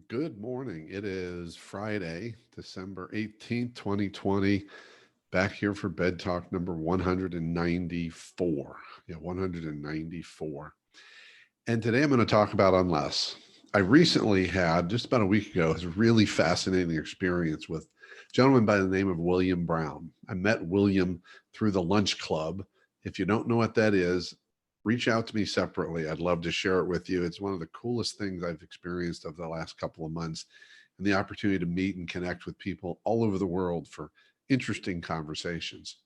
Good morning. It is Friday, December 18th, 2020. Back here for Bed Talk number 194. Yeah, 194. And today I'm going to talk about unless. I recently had, just about a week ago, a really fascinating experience with a gentleman by the name of William Brown. I met William through the Lunch Club. If you don't know what that is, reach out to me separately. I'd love to share it with you. It's one of the coolest things I've experienced over the last couple of months, and the opportunity to meet and connect with people all over the world for interesting conversations.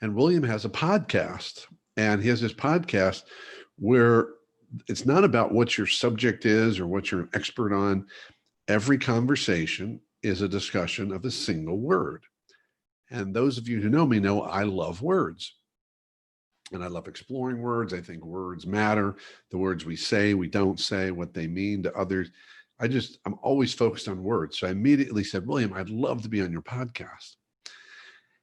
And William has a podcast, and he has this podcast where it's not about what your subject is or what you're an expert on. Every conversation is a discussion of a single word. And those of you who know me know I love words. And I love exploring words. I think words matter. The words we say, we don't say, what they mean to others. I'm always focused on words. So I immediately said, William, I'd love to be on your podcast.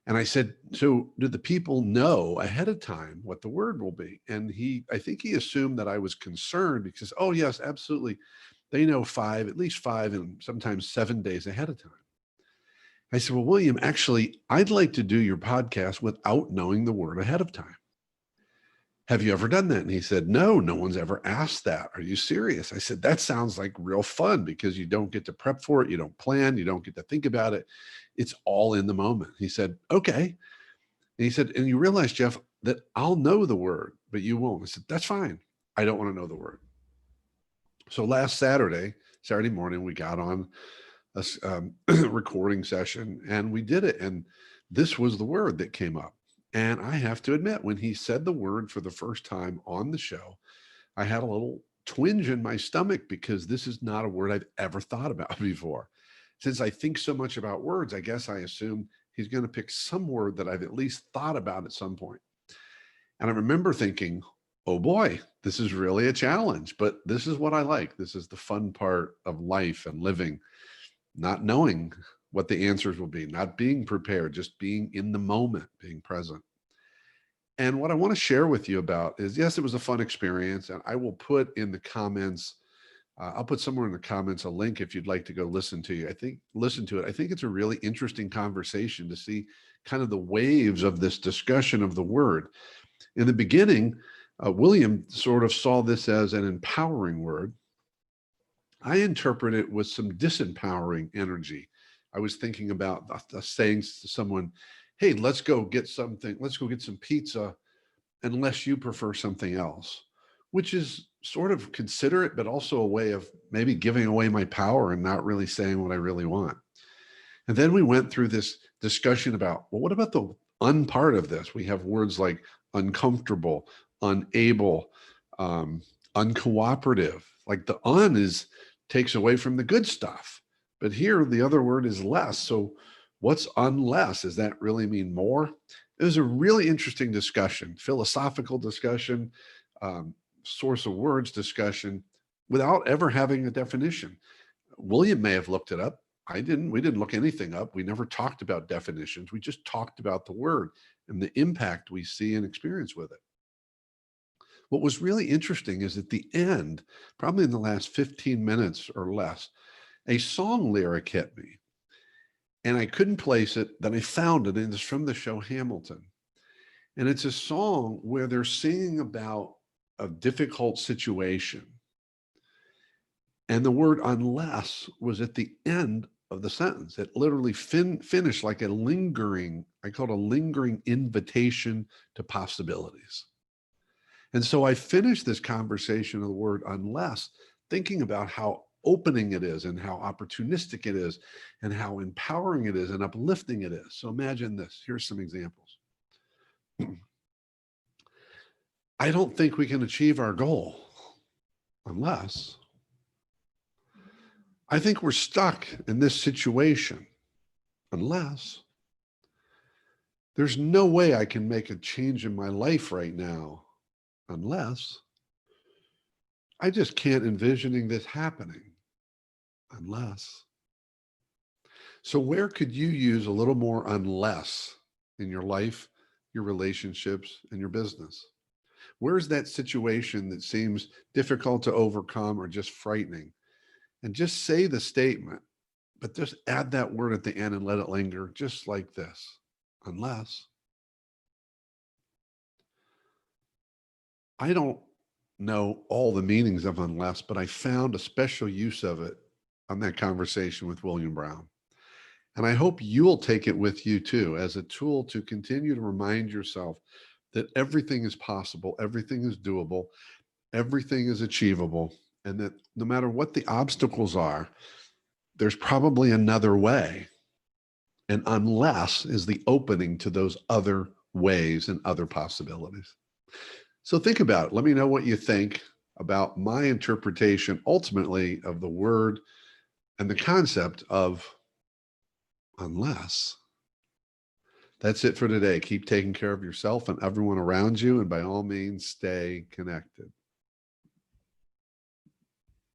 And I said, so do the people know ahead of time what the word will be? And I think he assumed that I was concerned because, oh, yes, absolutely. They know at least 5, and sometimes 7 days ahead of time. I said, well, William, actually, I'd like to do your podcast without knowing the word ahead of time. Have you ever done that? And he said, no, no one's ever asked that. Are you serious? I said, that sounds like real fun because you don't get to prep for it. You don't plan. You don't get to think about it. It's all in the moment. He said, okay. And he said, and you realize, Jeff, that I'll know the word, but you won't. I said, that's fine. I don't want to know the word. So last Saturday morning, we got on a recording session and we did it. And this was the word that came up. And I have to admit, when he said the word for the first time on the show, I had a little twinge in my stomach because this is not a word I've ever thought about before. Since I think so much about words, I guess I assume he's going to pick some word that I've at least thought about at some point. And I remember thinking, oh boy, this is really a challenge, but this is what I like. This is the fun part of life and living, not knowing what the answers will be, not being prepared, just being in the moment, being present. And what I want to share with you about is, yes, it was a fun experience. And I will put in the comments, I'll put somewhere in the comments a link if you'd like to go listen to it. I think it's a really interesting conversation to see kind of the waves of this discussion of the word. In the beginning, William sort of saw this as an empowering word. I interpret it with some disempowering energy. I was thinking about saying to someone, hey, let's go get some pizza, unless you prefer something else, which is sort of considerate, but also a way of maybe giving away my power and not really saying what I really want. And then we went through this discussion about, well, what about the unpart of this? We have words like uncomfortable, unable, um, uncooperative. Like the takes away from the good stuff. But here the other word is less. So what's unless? Does that really mean more? It was a really interesting discussion, philosophical discussion, um, source of words discussion, without ever having a definition. William may have looked it up. I didn't. We didn't look anything up. We never talked about definitions. We just talked about the word and the impact we see and experience with it. What was really interesting is at the end, probably in the last 15 minutes or less, a song lyric hit me. And I couldn't place it. Then I found it, and it's from the show Hamilton. And it's a song where they're singing about a difficult situation. And the word unless was at the end of the sentence. It literally finished like I call it a lingering invitation to possibilities. And so I finished this conversation of the word unless, thinking about how opening it is and how opportunistic it is and how empowering it is and uplifting it is. So imagine this. Here's some examples. I don't think we can achieve our goal unless. I think we're stuck in this situation unless. There's no way I can make a change in my life right now unless. I just can't envisioning this happening unless. So where could you use a little more unless in your life, your relationships, and your business? Where's that situation that seems difficult to overcome or just frightening? and just say the statement, but just add that word at the end and let it linger, just like this. Unless. I don't know all the meanings of unless, but I found a special use of it on that conversation with William Brown. And I hope you'll take it with you too, as a tool to continue to remind yourself that everything is possible, everything is doable, everything is achievable, and that no matter what the obstacles are, there's probably another way. And unless is the opening to those other ways and other possibilities. So think about it. Let me know what you think about my interpretation ultimately of the word and the concept of unless. That's it for today. Keep taking care of yourself and everyone around you. And by all means, stay connected.